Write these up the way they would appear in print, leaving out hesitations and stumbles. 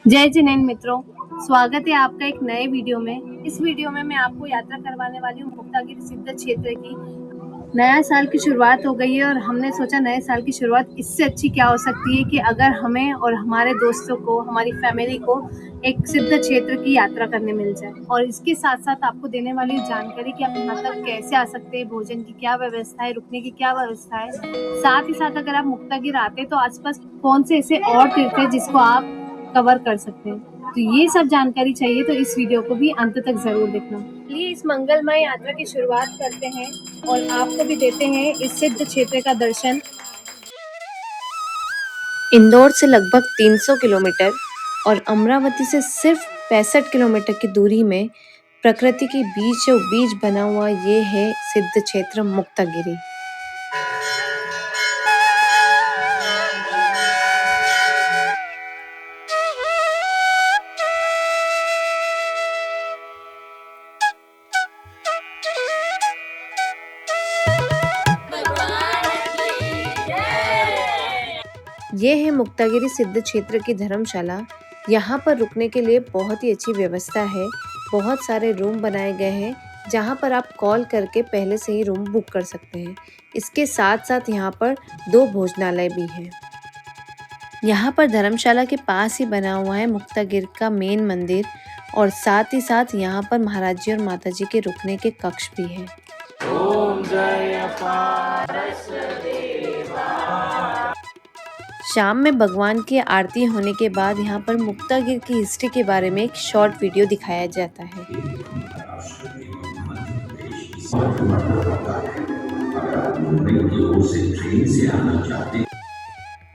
जय जिनेंद्र मित्रों, स्वागत है आपका एक नए वीडियो में। इस वीडियो में मैं आपको यात्रा करवाने वाली हूँ मुक्तागिरी सिद्ध क्षेत्र की। नया साल की शुरुआत हो गई है और हमने सोचा नए साल की शुरुआत इससे अच्छी क्या हो सकती है कि अगर हमें और हमारे दोस्तों को, हमारी फैमिली को एक सिद्ध क्षेत्र की यात्रा करने मिल जाए। और इसके साथ साथ आपको देने वाली जानकारी कि आप यहाँ तक कैसे आ सकते हैं, भोजन की क्या व्यवस्था है, रुकने की क्या व्यवस्था है। साथ ही साथ अगर आप मुक्तागिरी आते हैं तो आसपास कौन से ऐसे और तीर्थ है जिसको आप कवर कर सकते हैं। तो ये सब जानकारी चाहिए तो इस वीडियो को भी अंत तक जरूर देखना। चलिए इस मंगलमय यात्रा की शुरुआत करते हैं और आपको भी देते हैं इस सिद्ध क्षेत्र का दर्शन। इंदौर से लगभग 300 किलोमीटर और अमरावती से सिर्फ 65 किलोमीटर की दूरी में प्रकृति के बीचों बीच बना हुआ ये है सिद्ध क्षेत्र मुक्तागिरी। ये है मुक्तागिरी सिद्ध क्षेत्र की धर्मशाला। यहाँ पर रुकने के लिए बहुत ही अच्छी व्यवस्था है। बहुत सारे रूम बनाए गए हैं जहाँ पर आप कॉल करके पहले से ही रूम बुक कर सकते हैं। इसके साथ साथ यहाँ पर 2 भोजनालय भी हैं। यहाँ पर धर्मशाला के पास ही बना हुआ है मुक्तागिरी का मेन मंदिर और साथ ही साथ यहाँ पर महाराज जी और माता जी के रुकने के कक्ष भी हैं। ओम जय पारस देवा। शाम में भगवान की आरती होने के बाद यहाँ पर मुक्तागिरी की हिस्ट्री के बारे में एक शॉर्ट वीडियो दिखाया जाता है।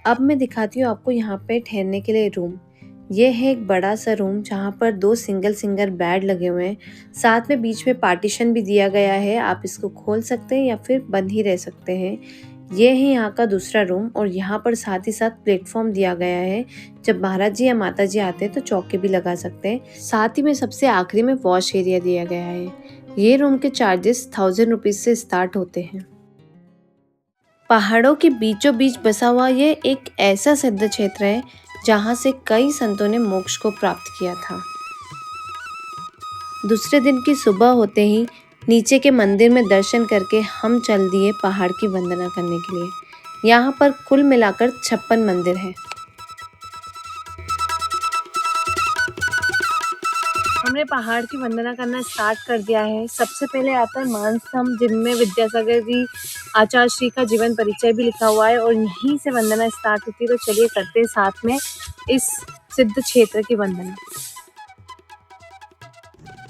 अब मैं दिखाती हूँ आपको यहाँ पे ठहरने के लिए रूम। ये है एक बड़ा सा रूम जहाँ पर 2 सिंगल बेड लगे हुए हैं। साथ में बीच में पार्टीशन भी दिया गया है। आप इसको खोल सकते हैं या फिर बंद ही रह सकते हैं। ये है यहाँ का दूसरा रूम और यहाँ पर साथ ही साथ प्लेटफॉर्म दिया गया है। जब महाराज जी या माता जी आते हैं तो चौके भी लगा सकते हैं। साथ ही में सबसे आखिरी में वॉश एरिया दिया गया है। ये रूम के चार्जेस 1000 रुपीज से स्टार्ट होते हैं। पहाड़ों के बीचों बीच बसा हुआ ये एक ऐसा सिद्ध क्षेत्र है जहाँ से कई संतों ने मोक्ष को प्राप्त किया था। दूसरे दिन की सुबह होते ही नीचे के मंदिर में दर्शन करके हम चल दिए पहाड़ की वंदना करने के लिए। यहाँ पर कुल मिलाकर 56 मंदिर हैं। हमने पहाड़ की वंदना करना स्टार्ट कर दिया है। सबसे पहले आता है मानस्तंभ, जिनमें विद्यासागर जी आचार्य श्री का जीवन परिचय भी लिखा हुआ है और यहीं से वंदना स्टार्ट होती है। तो चलिए करते हैं साथ में इस सिद्ध क्षेत्र की वंदना।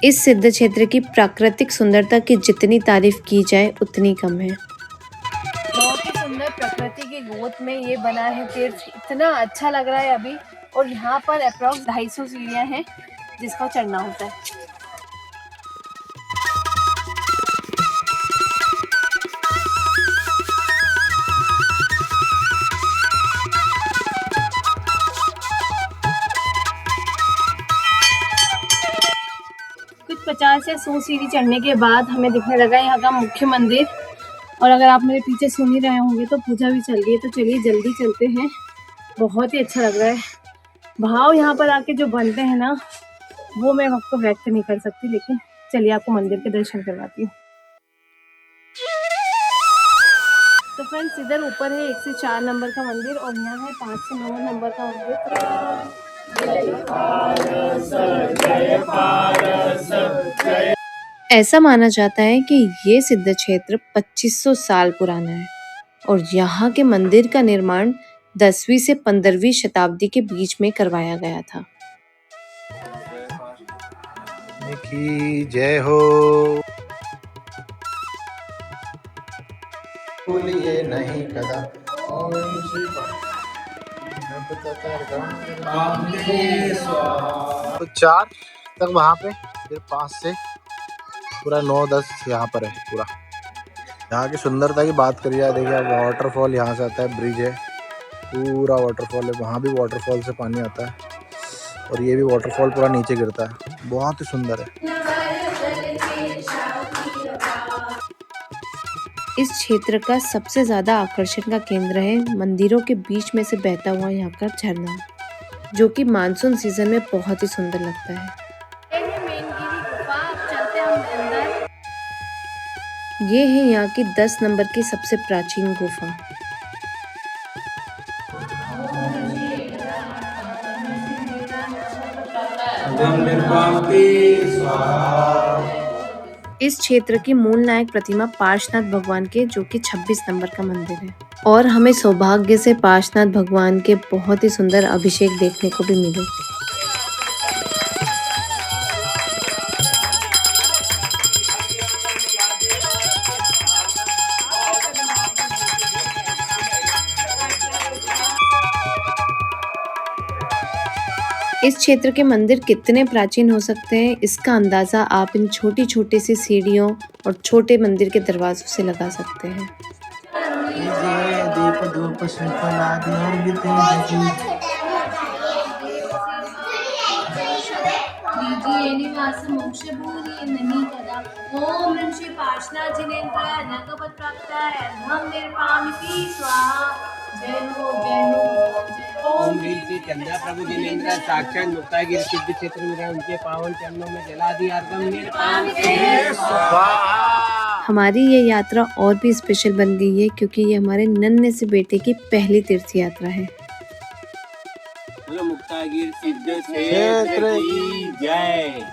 इस सिद्ध क्षेत्र की प्राकृतिक सुंदरता की जितनी तारीफ की जाए उतनी कम है। बहुत ही सुंदर प्रकृति की गोद में ये बना है तीर्थ। इतना अच्छा लग रहा है अभी। और यहाँ पर अप्रॉक्स 250 सीढ़ियाँ हैं जिसको चढ़ना होता है। कुछ 50 या 100 सीढ़ी चढ़ने के बाद हमें दिखने लगा यहाँ का मुख्य मंदिर। और अगर आप मेरे पीछे सुन ही रहे होंगे तो पूजा भी चल रही है। तो चलिए जल्दी चलते हैं। बहुत ही अच्छा लग रहा है। भाव यहाँ पर आके जो बनते हैं ना, वो मैं आपको व्यक्त नहीं कर सकती। लेकिन चलिए आपको मंदिर के दर्शन करवाती हूँ। तो फ्रेंड्स, इधर ऊपर है 1 से 4 नंबर का मंदिर और यहाँ है 5 से 9 नंबर का मंदिर। ऐसा माना जाता है कि ये सिद्ध क्षेत्र 2500 साल पुराना है और यहाँ के मंदिर का निर्माण 10वीं से 15वीं शताब्दी के बीच में करवाया गया था। की जय हो। भूलिए नहीं कदा। तो 4 तक वहाँ पे, फिर 5 से पूरा 9-10 यहाँ पर है। पूरा यहाँ की सुंदरता की बात करिए, देखिए आप, वाटरफॉल यहाँ से आता है, ब्रिज है, पूरा वाटरफॉल है। वहाँ भी वाटरफॉल से पानी आता है और ये भी वाटरफॉल पूरा नीचे गिरता है। बहुत ही सुंदर है। इस क्षेत्र का सबसे ज्यादा आकर्षण का केंद्र है मंदिरों के बीच में से बहता हुआ यहाँ का झरना, जो कि मानसून सीजन में बहुत ही सुंदर लगता है। ये है मेनगिरी गुफा, अब चलते हैं हम अंदर। ये है यहाँ की 10 नंबर की सबसे प्राचीन गुफा। इस क्षेत्र की मूल नायक प्रतिमा पार्श्वनाथ भगवान के, जो कि 26 नंबर का मंदिर है, और हमें सौभाग्य से पार्श्वनाथ भगवान के बहुत ही सुंदर अभिषेक देखने को भी मिले। इस क्षेत्र के मंदिर कितने प्राचीन हो सकते हैं, इसका अंदाजा आप इन छोटी छोटी सी सीढ़ियों और छोटे मंदिर के दरवाजों से लगा सकते हैं। दीप धूप आदि और भी ओम नमः श्री पार्श्वनाथ जिनेन्द्र नगपत प्राप्ताय धम निर्मामिति स्वाहा। जय हो जय हो। ओम वीर श्री चंद्रा प्रभु जिनेन्द्र साक्षात मुक्तागिरी सिद्ध क्षेत्र में उनके पावन चरणों में जलादि अर्घम निर्मामिति स्वाहा। हमारी ये यात्रा और भी स्पेशल बन गई है क्योंकि ये हमारे नन्हे से बेटे की पहली तीर्थ यात्रा है। बोलो मुक्तागिरी सिद्ध क्षेत्र की जय।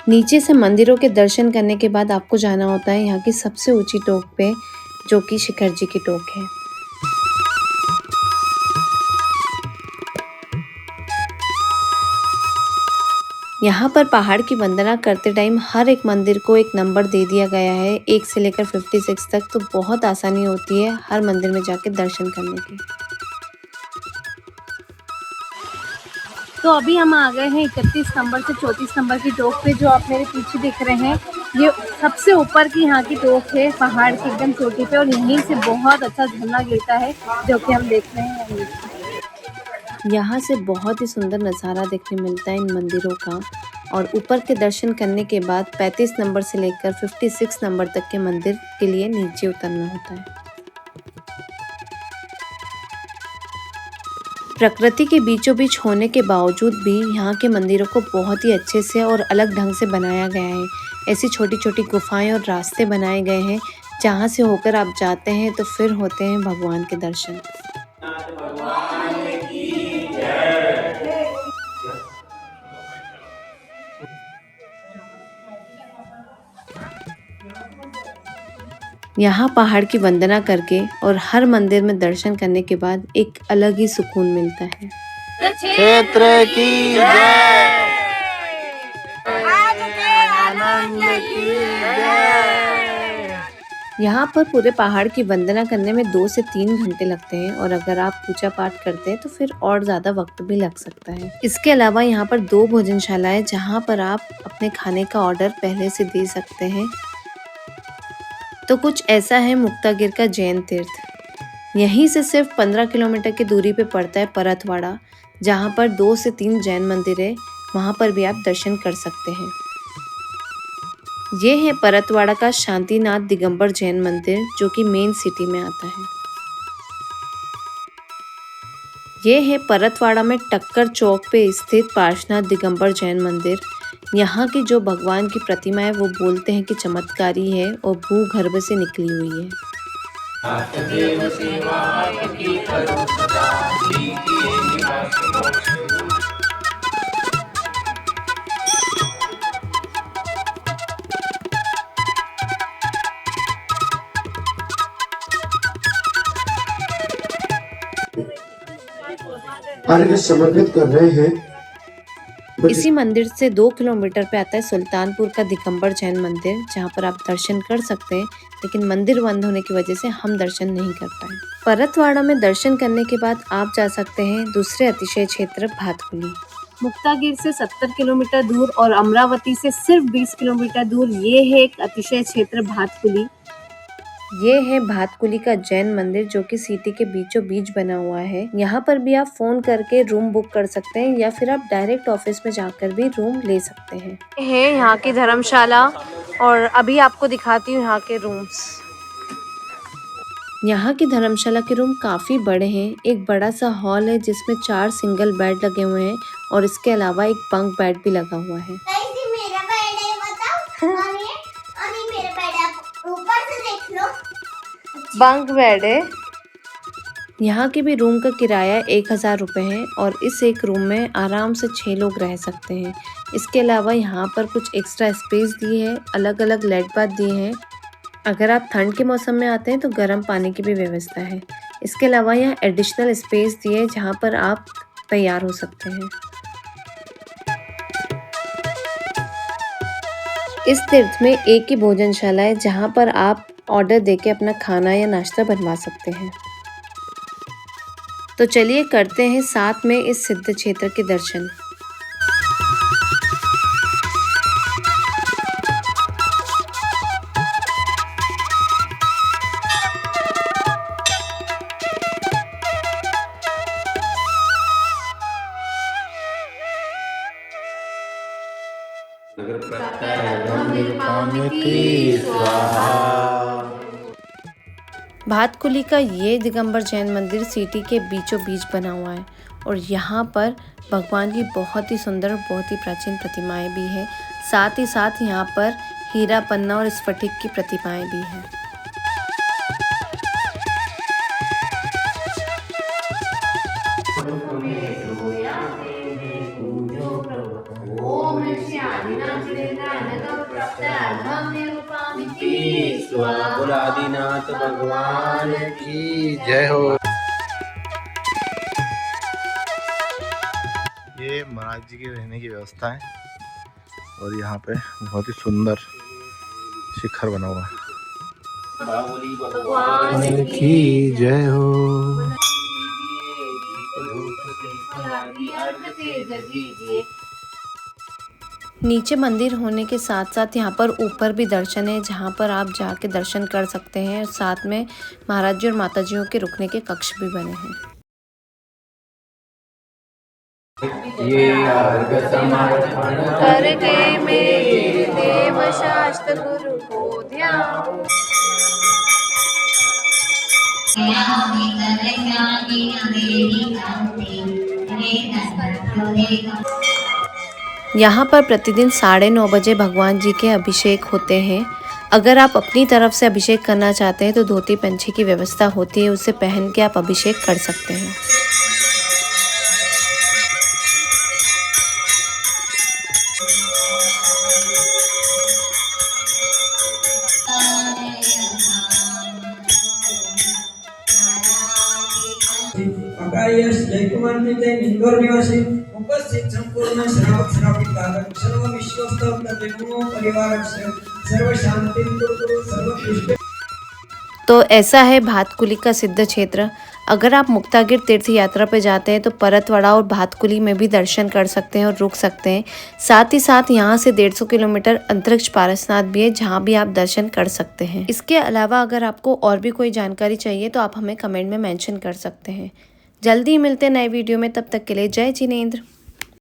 नीचे से मंदिरों के दर्शन करने के बाद आपको जाना होता है यहाँ की सबसे ऊंची टोक पे, जो कि शिखर जी की टोक है। यहाँ पर पहाड़ की वंदना करते टाइम हर एक मंदिर को एक नंबर दे दिया गया है, 1 से लेकर 56 तक, तो बहुत आसानी होती है हर मंदिर में जाके दर्शन करने की। तो अभी हम आ गए हैं 31 नंबर से 34 नंबर की टोक पे, जो आप मेरे पीछे दिख रहे हैं। ये सबसे ऊपर की यहाँ की टोक है पहाड़ की एकदम चोटी पे, और यहीं से बहुत अच्छा झरना गिरता है जो कि हम देख रहे हैं। यहाँ से बहुत ही सुंदर नज़ारा देखने मिलता है इन मंदिरों का। और ऊपर के दर्शन करने के बाद 35 नंबर से लेकर 56 नंबर तक के मंदिर के लिए नीचे उतरना होता है। प्रकृति के बीचों बीच होने के बावजूद भी यहाँ के मंदिरों को बहुत ही अच्छे से और अलग ढंग से बनाया गया है। ऐसी छोटी छोटी गुफाएं और रास्ते बनाए गए हैं जहाँ से होकर आप जाते हैं तो फिर होते हैं भगवान के दर्शन। यहाँ पहाड़ की वंदना करके और हर मंदिर में दर्शन करने के बाद एक अलग ही सुकून मिलता है। क्षेत्र की जय। आनंद की जय। यहाँ पर पूरे पहाड़ की वंदना करने में 2 से 3 घंटे लगते हैं, और अगर आप पूजा पाठ करते हैं तो फिर और ज़्यादा वक्त भी लग सकता है। इसके अलावा यहाँ पर 2 भोजनशालाएं जहाँ पर आप अपने खाने का ऑर्डर पहले से दे सकते हैं। तो कुछ ऐसा है मुक्तागिर का जैन तीर्थ। यहीं से सिर्फ 15 किलोमीटर की दूरी पे पड़ता है परतवाड़ा, जहाँ पर 2 से 3 जैन मंदिर है, वहाँ पर भी आप दर्शन कर सकते हैं। ये है परतवाड़ा का शांतिनाथ दिगंबर जैन मंदिर, जो कि मेन सिटी में आता है। ये है परतवाड़ा में टक्कर चौक पे स्थित पार्श्वनाथ दिगंबर जैन मंदिर। यहाँ की जो भगवान की प्रतिमा है वो बोलते हैं कि चमत्कारी है और भूगर्भ से निकली हुई है। अर्घ्य समर्पित कर रहे हैं। इसी मंदिर से 2 किलोमीटर पे आता है सुल्तानपुर का दिगंबर जैन मंदिर, जहाँ पर आप दर्शन कर सकते हैं, लेकिन मंदिर बंद होने की वजह से हम दर्शन नहीं कर पाए। परतवाड़ा में दर्शन करने के बाद आप जा सकते हैं दूसरे अतिशय क्षेत्र भातकुली। मुक्तागिर से 70 किलोमीटर दूर और अमरावती से सिर्फ 20 किलोमीटर दूर ये है एक अतिशय क्षेत्र भातकुली। ये है भातकुली का जैन मंदिर जो कि सिटी के बीचों बीच बना हुआ है। यहाँ पर भी आप फोन करके रूम बुक कर सकते हैं या फिर आप डायरेक्ट ऑफिस में जाकर भी रूम ले सकते हैं। है यहाँ की धर्मशाला और अभी आपको दिखाती हूँ यहाँ के रूम्स। यहाँ की धर्मशाला के रूम काफ़ी बड़े हैं। एक बड़ा सा हॉल है जिसमें 4 सिंगल बेड लगे हुए हैं और इसके अलावा एक बंक बेड भी लगा हुआ है। मेरा बेड है बताओ। और मेरा बेड है, आप ऊपर से देख लो। बंक बेड है। यहाँ के भी रूम का किराया 1000 रुपये है और इस एक रूम में आराम से 6 लोग रह सकते हैं। इसके अलावा यहाँ पर कुछ एक्स्ट्रा स्पेस दी है, अलग अलग लेट बाथ दिए हैं। अगर आप ठंड के मौसम में आते हैं तो गर्म पानी की भी व्यवस्था है। इसके अलावा यहाँ एडिशनल स्पेस दी है जहाँ पर आप तैयार हो सकते हैं। इस तीर्थ में एक ही भोजनशाला है जहाँ पर आप ऑर्डर देके अपना खाना या नाश्ता बनवा सकते हैं। तो चलिए करते हैं साथ में इस सिद्ध क्षेत्र के दर्शन। भातकुली का ये दिगंबर जैन मंदिर सिटी के बीचों बीच बना हुआ है और यहाँ पर भगवान की बहुत ही सुंदर और बहुत ही प्राचीन प्रतिमाएं भी है। साथ ही साथ यहाँ पर हीरा पन्ना और स्फटिक की प्रतिमाएं भी हैं। बोलो आदिनाथ भगवान की जय हो। ये महाराज जी की रहने की व्यवस्था है और यहाँ पे बहुत ही सुंदर शिखर बना हुआ है। भगवान की जय हो। नीचे मंदिर होने के साथ साथ यहाँ पर ऊपर भी दर्शन है जहाँ पर आप जाके दर्शन कर सकते हैं। और साथ में महाराज जी और माता जियों के रुकने के कक्ष भी बने हैं। करके मेरे देव शास्त्र गुरु को ध्यान। यहाँ पर प्रतिदिन 9:30 बजे भगवान जी के अभिषेक होते हैं। अगर आप अपनी तरफ से अभिषेक करना चाहते हैं तो धोती पंछी की व्यवस्था होती है, उसे पहन के आप अभिषेक कर सकते हैं। अकार्यश जयकुमार के इंदौर निवासी उपस्थित संपूर्ण श्रावक श्राविका सर्व विश्वस्त तत्वों परिवार सर्व शांति सर्व पुष्ट। तो ऐसा है भातकुली का सिद्ध क्षेत्र। अगर आप मुक्तागिर तीर्थ यात्रा पे जाते हैं तो परतवाड़ा और भातकुली में भी दर्शन कर सकते हैं और रुक सकते हैं। साथ ही साथ यहाँ से 150 किलोमीटर अंतरिक्ष पारसनाथ भी है जहाँ भी आप दर्शन कर सकते हैं। इसके अलावा अगर आपको और भी कोई जानकारी चाहिए तो आप हमें कमेंट में मेंशन कर सकते हैं। जल्दी मिलते हैं नए वीडियो में, तब तक के लिए जय जिनेंद्र।